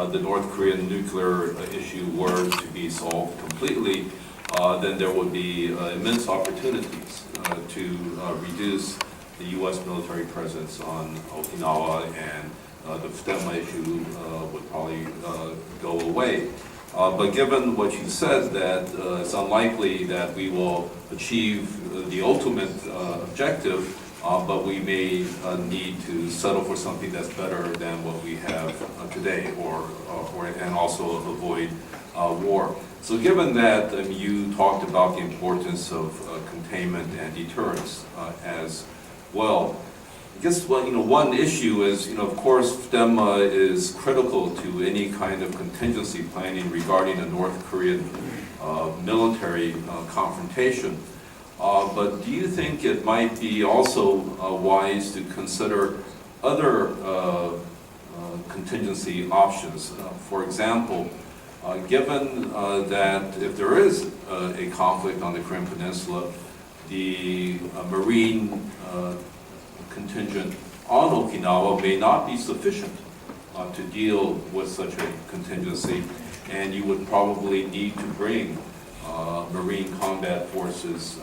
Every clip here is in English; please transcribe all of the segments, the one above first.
the North Korean nuclear issue were to be solved completely, then there would be immense opportunities to reduce the U.S. military presence on Okinawa, and the Futenma issue would probably go away. But given what you said, that it's unlikely that we will achieve the ultimate objective, but we may need to settle for something that's better than what we have today, and also avoid war. So given that you talked about the importance of containment and deterrence as well, I guess one issue is, of course, Futenma is critical to any kind of contingency planning regarding a North Korean military confrontation. But do you think it might be also wise to consider other contingency options? For example, given that if there is a conflict on the Korean Peninsula, the Marine contingent on Okinawa may not be sufficient to deal with such a contingency, and you would probably need to bring Marine combat forces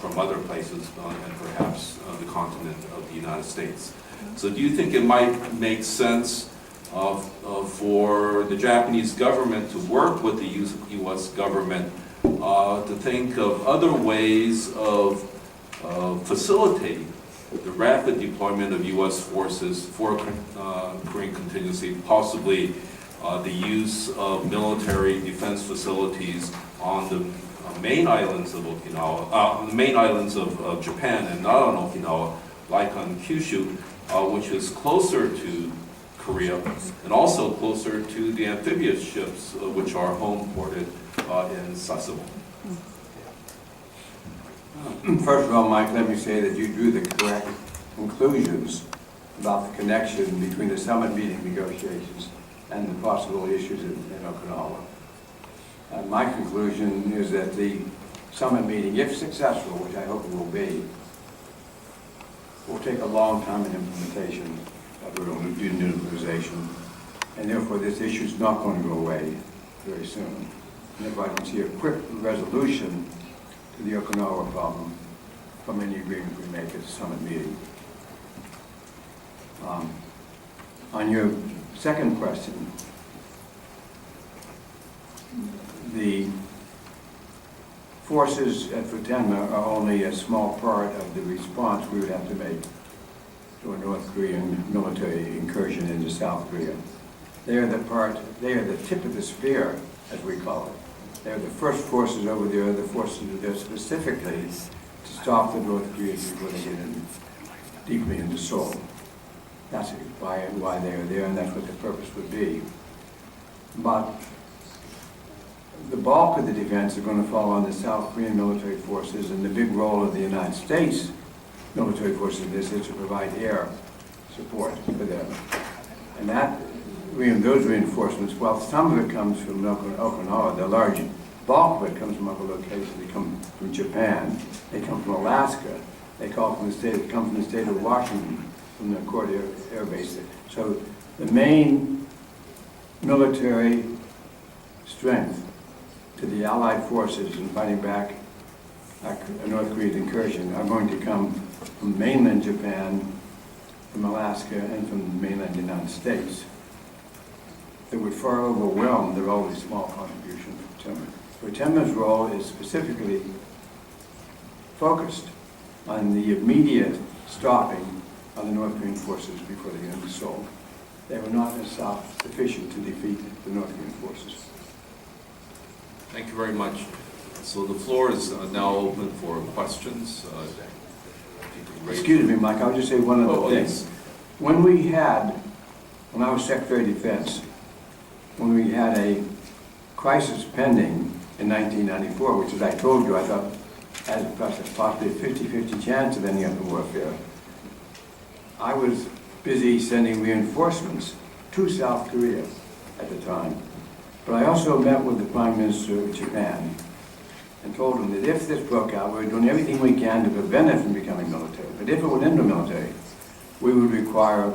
from other places, and perhaps the continent of the United States. So do you think it might make sense for the Japanese government to work with the U.S. government to think of other ways of facilitating the rapid deployment of U.S. forces for Korean contingency, possibly the use of military defense facilities on the main islands of Okinawa, the main islands of Japan, and not on Okinawa, like on Kyushu, which is closer to Korea, and also closer to the amphibious ships which are home ported in Sasebo. First of all, Mike, let me say that you drew the correct conclusions about the connection between the summit meeting negotiations and the possible issues in Okinawa. My conclusion is that the summit meeting, if successful, which I hope it will be, will take a long time in implementation of denuclearization, and therefore this issue is not going to go away very soon. And therefore I don't see a quick resolution to the Okinawa problem from any agreement we make at the summit meeting. On your second question, the forces at Futenma are only a small part of the response we would have to make to a North Korean military incursion into South Korea. They are the tip of the spear, as we call it. They're the first forces over there, the forces that are there specifically to stop the North Koreans before they get in deeply into Seoul. That's why they are there, and that's what their purpose would be. But the bulk of the defense are going to fall on the South Korean military forces, and the big role of the United States military forces in this is to provide air support for them. And those reinforcements, while some of it comes from Okinawa, the large bulk of it comes from other locations. They come from Japan, they come from Alaska, they come from the state of Washington, from the Court Air Base. So the main military strength to the Allied forces in fighting back a North Korean incursion are going to come from mainland Japan, from Alaska, and from the mainland United States. That would far overwhelm the relatively small contribution from Futenma. Futenma's role is specifically focused on the immediate stopping of the North Korean forces before they get into Seoul. They were not themselves sufficient to defeat the North Korean forces. Thank you very much. So the floor is now open for questions. Excuse me, Mike, I'll just say one other thing. Yes. When I was Secretary of Defense, when we had a crisis pending in 1994, which, as I told you, I thought had possibly a 50-50 chance of ending up in warfare, I was busy sending reinforcements to South Korea at the time. But I also met with the Prime Minister of Japan and told him that if this broke out, we were doing everything we can to prevent it from becoming military. But if it went into military, we would require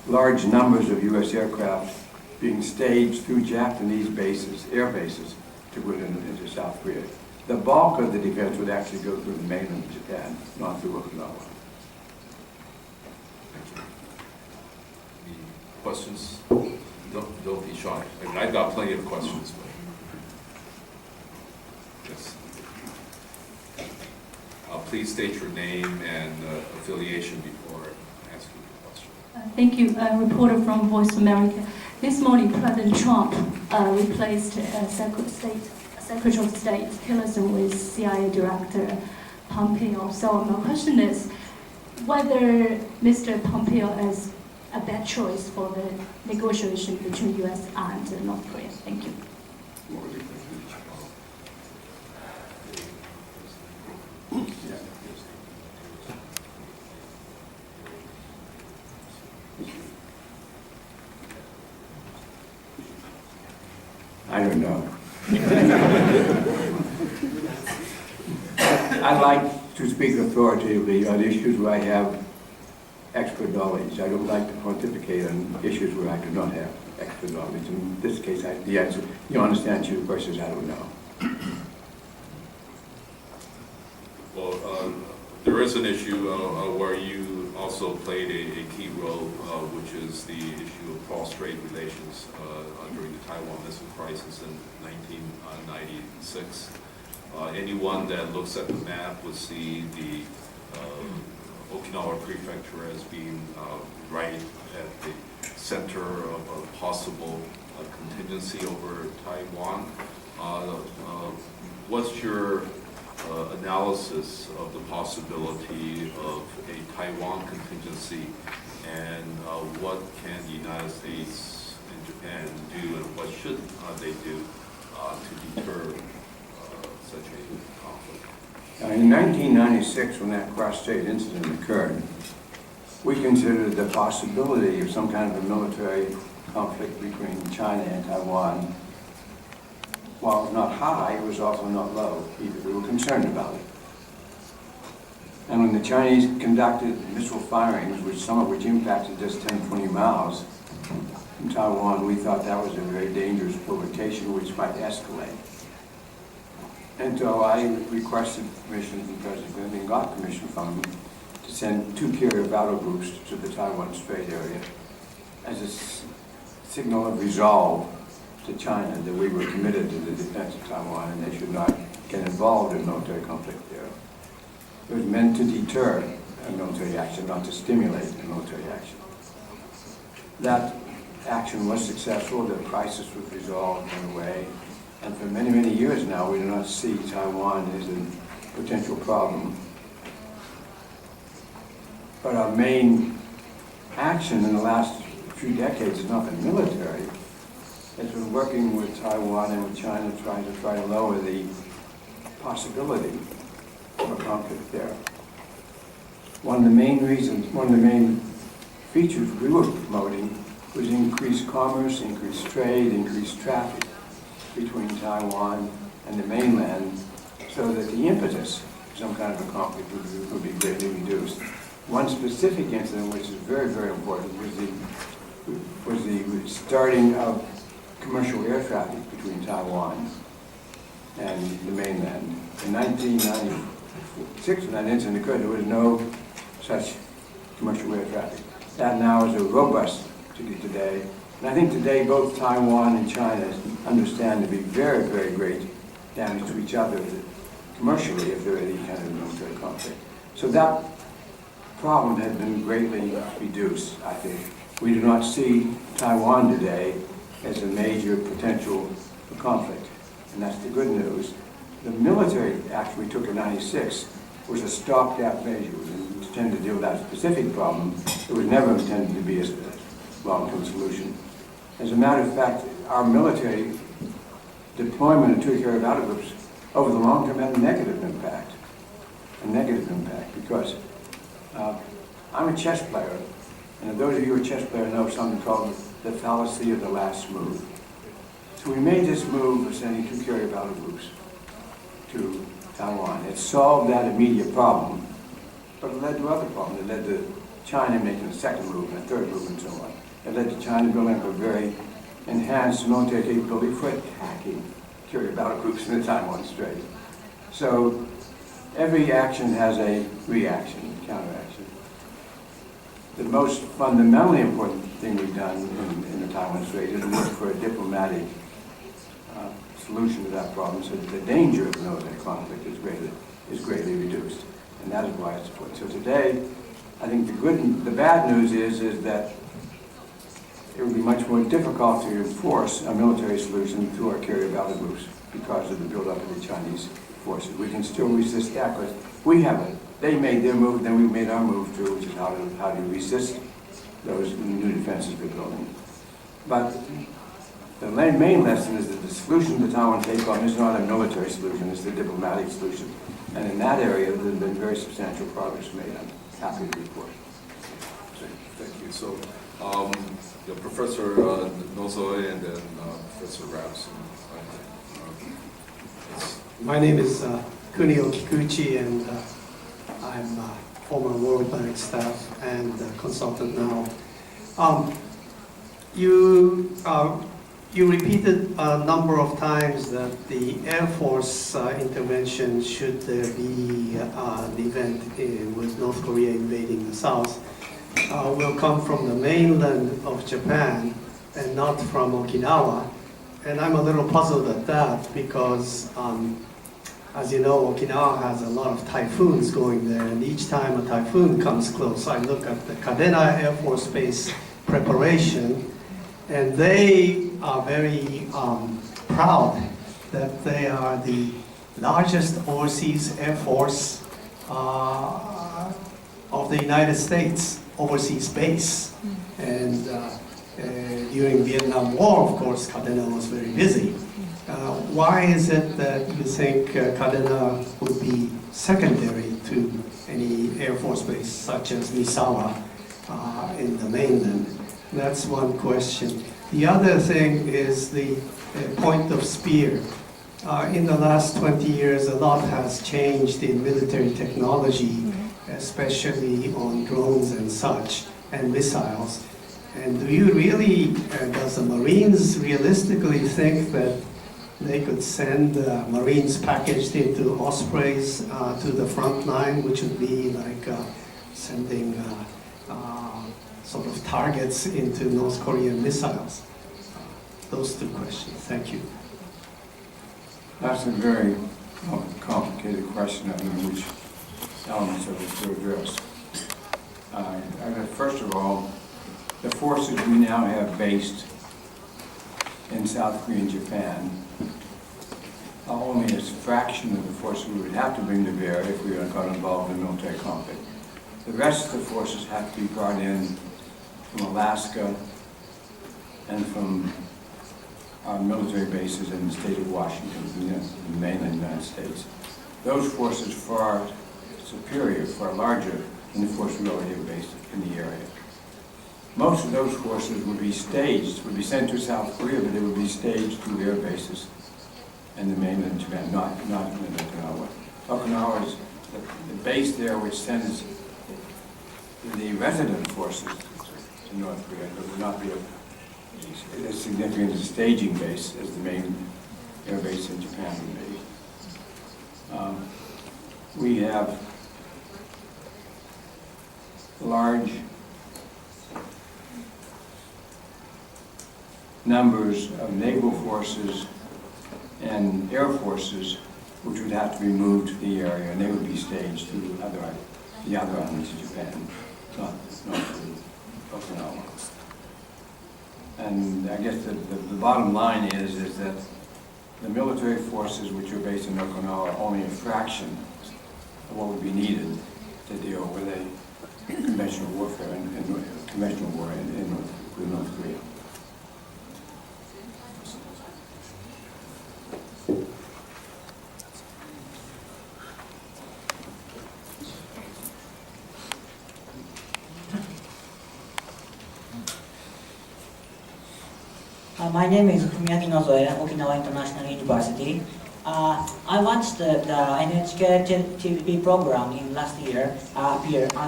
large numbers of U.S. aircraft being staged through Japanese bases, air bases, to go into South Korea. The bulk of the defense would actually go through the mainland of Japan, not through Okinawa. Thank you. Any questions? Don't be shy. I mean, I've got plenty of questions, but yes. Please state your name and affiliation before I ask you the question. Thank you. A reporter from Voice of America. This morning, President Trump replaced Secretary of State Tillerson with CIA Director Pompeo. So my question is whether Mr. Pompeo is a bad choice for the negotiation between U.S. and North Korea. Thank you. I don't know. I like to speak authoritatively on issues where I have expert knowledge. I don't like to pontificate on issues where I do not have expert knowledge. In this case, the answer, you understand, your question is I don't know. Well, there is an issue where you also played a key role, which is the issue of cross-strait relations during the Taiwan Missile Crisis in 1996. Anyone that looks at the map would see the Okinawa Prefecture as being right at the center of a possible contingency over Taiwan. What's your analysis of the possibility of a Taiwan contingency, and what can the United States and Japan do, and what should they do to deter such a conflict? In 1996, when that cross-strait incident occurred, we considered the possibility of some kind of a military conflict between China and Taiwan. While it was not high, it was also not low either. We were concerned about it. And when the Chinese conducted missile firings, some of which impacted just 10, 20 miles from Taiwan, we thought that was a very dangerous provocation which might escalate. And so I requested permission from President Clinton and got permission from him to send 2 carrier battle groups to the Taiwan Strait area as a signal of resolve to China that we were committed to the defense of Taiwan and they should not get involved in military conflict there. It was meant to deter a military action, not to stimulate a military action. That action was successful, the crisis was resolved in a way, and for many, many years now we do not see Taiwan as a potential problem. But our main action in the last few decades has not been military. It's been working with Taiwan and with China trying to lower the possibility of a conflict there. One of the main features we were promoting was increased commerce, increased trade, increased traffic between Taiwan and the mainland so that the impetus for some kind of a conflict would be greatly reduced. One specific incident which is very, very important was the starting of commercial air traffic between Taiwan and the mainland. In 1996, when that incident occurred, there was no such commercial air traffic. That now is a robust today. And I think today both Taiwan and China understand to be very, very great damage to each other commercially if there is any kind of military conflict. So that problem has been greatly reduced, I think. We do not see Taiwan today as a major potential for conflict, and that's the good news. The military action we took in '96 was a stopgap measure. It was intended to deal with that specific problem. It was never intended to be a long-term solution. As a matter of fact, our military deployment of 2 carrier battle groups over the long term had a negative impact. Because I'm a chess player, and those of you who are chess players know something called the fallacy of the last move. So we made this move of sending 2 carrier battle groups to Taiwan. It solved that immediate problem, but it led to other problems. It led to China making a second move and a third move and so on. It led to China building up a very enhance military capability for attacking carrier battle groups in the Taiwan Strait. So every action has a reaction, counteraction. The most fundamentally important thing we've done in the Taiwan Strait is to look for a diplomatic solution to that problem so that the danger of military conflict is greatly reduced. And that is why it's important. So today, I think the bad news is that it would be much more difficult to enforce a military solution through our carrier battle groups because of the buildup of the Chinese forces. We can still resist that, but we haven't. They made their move, then we made our move too, which is how to resist those new defenses we're building. But the main lesson is that the solution to the Taiwan State problem is not a military solution, it's a diplomatic solution. And in that area, there's been very substantial progress made. I'm happy to report. Thank you. So, Professor Nozoe and then Professor Raps. My name is Kunio Kikuchi, and I'm former World Bank staff and consultant now. You repeated a number of times that the Air Force intervention, should there be an event with North Korea invading the South, will come from the mainland of Japan and not from Okinawa. And I'm a little puzzled at that because, as you know, Okinawa has a lot of typhoons going there, and each time a typhoon comes close, I look at the Kadena Air Force Base preparation, and they are very proud that they are the largest overseas air force of the United States, overseas base. And during Vietnam War, of course, Kadena was very busy. Why is it that you think Kadena would be secondary to any Air Force base, such as Misawa in the mainland? That's one question. The other thing is the point of spear. In the last 20 years, a lot has changed in military technology, especially on drones and such, and missiles. And do you really, does the Marines realistically think that they could send Marines packaged into Ospreys to the front line, which would be like sending sort of targets into North Korean missiles? Those two questions. Thank you. That's a very complicated question, I mean, which elements of it to address. First of all, the forces we now have based in South Korea and Japan are only a fraction of the forces we would have to bring to bear if we got involved in military conflict. The rest of the forces have to be brought in from Alaska and from our military bases in the state of Washington, in the mainland United States. Those forces far superior, far larger than the forces we already have based in the area. Most of those forces would be staged, would be sent to South Korea, but they would be staged to their bases in the mainland Japan, not in Okinawa. Okinawa is the base there which sends the resident forces to North Korea, but would not be as significant as a staging base as the main air base in Japan would be. We have large numbers of naval forces and air forces which would have to be moved to the area, and they would be staged to the other islands of Japan, not to Okinawa. And I guess the bottom line is that the military forces which are based in Okinawa are only a fraction of what would be needed to deal with a conventional warfare and conventional war with North Korea. My name is Fumiaki Nozoe, Okinawa International University. I watched the NHK TV program in last year,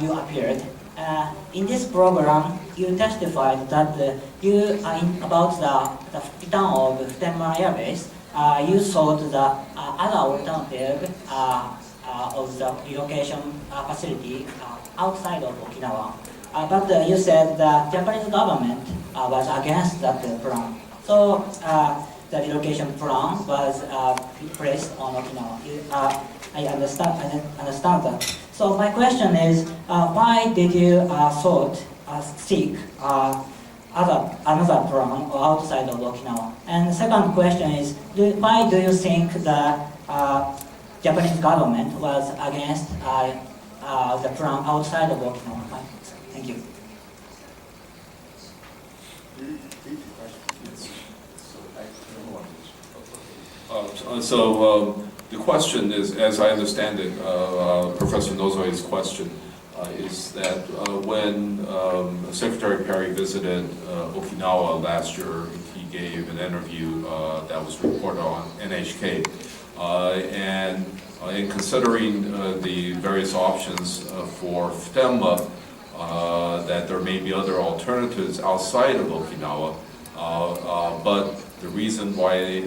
you appeared. In this program, you testified that you about the return of Futenma Air Base, you thought the other alternative of the relocation facility outside of Okinawa. But you said the Japanese government was against that plan. So the relocation plan was placed on Okinawa. I understand that. So my question is, why did you seek another plan outside of Okinawa? And the second question is, why do you think the Japanese government was against the plan outside of Okinawa? Thank you. The question is, as I understand it, Professor Nozoe's question is that when Secretary Perry visited Okinawa last year, he gave an interview that was reported on NHK. And in considering the various options for Futenma, that there may be other alternatives outside of Okinawa, but the reason why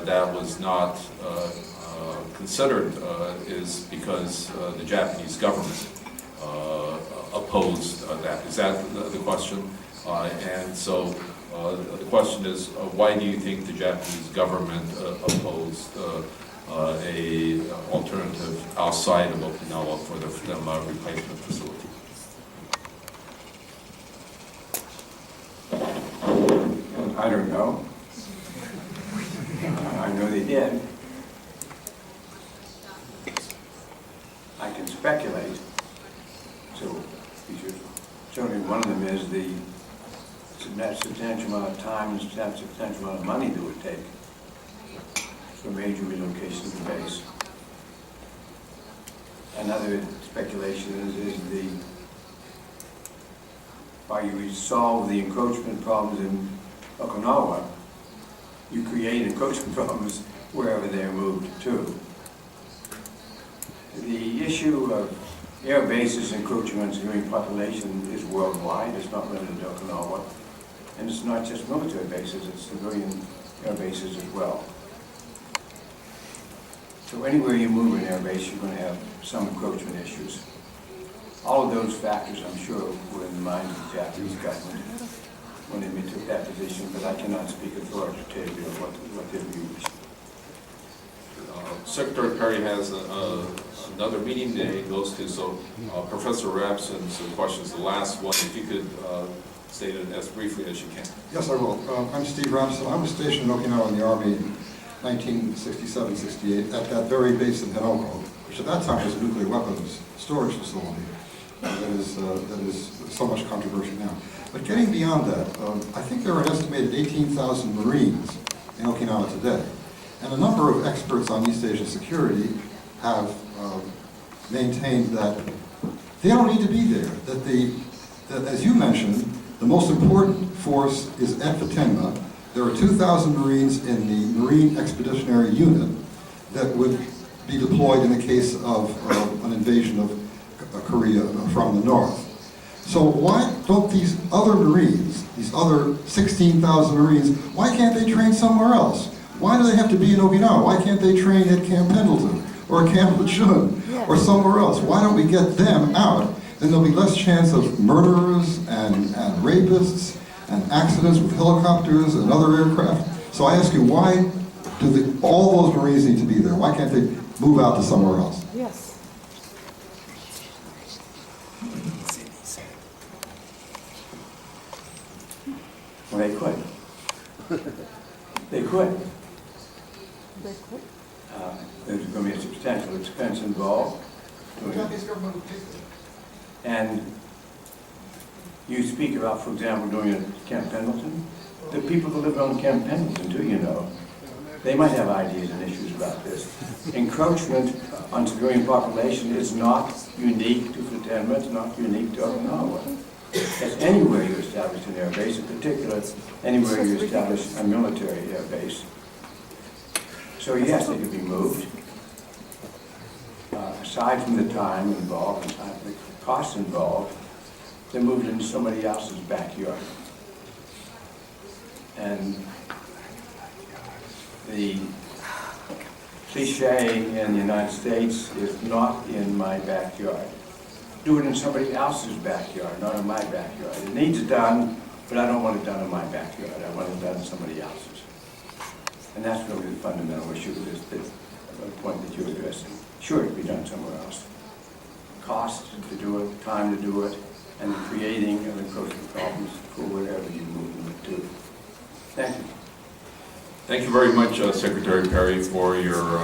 that was not considered is because the Japanese government opposed that. Is that the question? And so the question is, why do you think the Japanese government opposed a alternative outside of Okinawa for the Futenma replacement facility? I don't know. I know they did. I can speculate. So, certainly one of them is the substantial amount of time and substantial amount of money that would take for major relocation of the base. Another speculation is while you resolve the encroachment problems in Okinawa, you create encroachment problems wherever they're moved to. The issue of air bases encroaching on civilian population is worldwide. It's not limited to Okinawa. And it's not just military bases, it's civilian air bases as well. So anywhere you move an air base, you're going to have some encroachment issues. All of those factors, I'm sure, were in the mind of the Japanese government when they took that position, but I cannot speak authoritatively of what their view is. Secretary Perry has another meeting that he goes to, so Professor Rapson's question is the last one. If you could state it as briefly as you can. Yes, I will. I'm Steve Rapson. I was stationed in Okinawa in the Army in 1967-68 at that very base in Henoko, which at that time was a nuclear weapons storage facility. That is so much controversy now. But getting beyond that, I think there are an estimated 18,000 Marines in Okinawa today. And a number of experts on East Asian security have maintained that they don't need to be there, that as you mentioned, the most important force is at Futenma. There are 2,000 Marines in the Marine Expeditionary Unit that would be deployed in the case of an invasion of Korea from the north. So why don't these other Marines, these other 16,000 Marines, why can't they train somewhere else? Why do they have to be in Okinawa? Why can't they train at Camp Pendleton or Camp Lejeune or somewhere else? Why don't we get them out? Then there'll be less chance of murderers and rapists and accidents with helicopters and other aircraft. So I ask you, why do all those Marines need to be there? Why can't they move out to somewhere else? Yes. Well, they could. They could. They could. There's going to be a substantial expense involved. And you speak about, for example, doing it at Camp Pendleton. The people that live on Camp Pendleton, too, you know, they might have ideas and issues about this. Encroachment on civilian population is not unique to Futenma, it's not unique to Okinawa. It's anywhere you establish an air base, in particular, anywhere you establish a military air base. So yes, they could be moved. Aside from the time involved, aside from the costs involved, they're moved into somebody else's backyard. And the cliche in the United States is not in my backyard. Do it in somebody else's backyard, not in my backyard. It needs it done, but I don't want it done in my backyard. I want it done in somebody else's. And that's really the fundamental issue, is the point that you're addressing. Sure, it can be done somewhere else. Cost to do it, time to do it, and the creating of encroachment problems for wherever you move them to. Thank you. Thank you very much, Secretary Perry, for your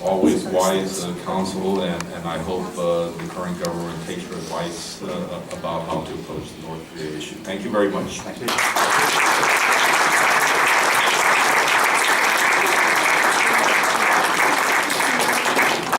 always wise counsel, and I hope the current government takes your advice about how to approach the North Korea issue. Thank you very much. Thank you.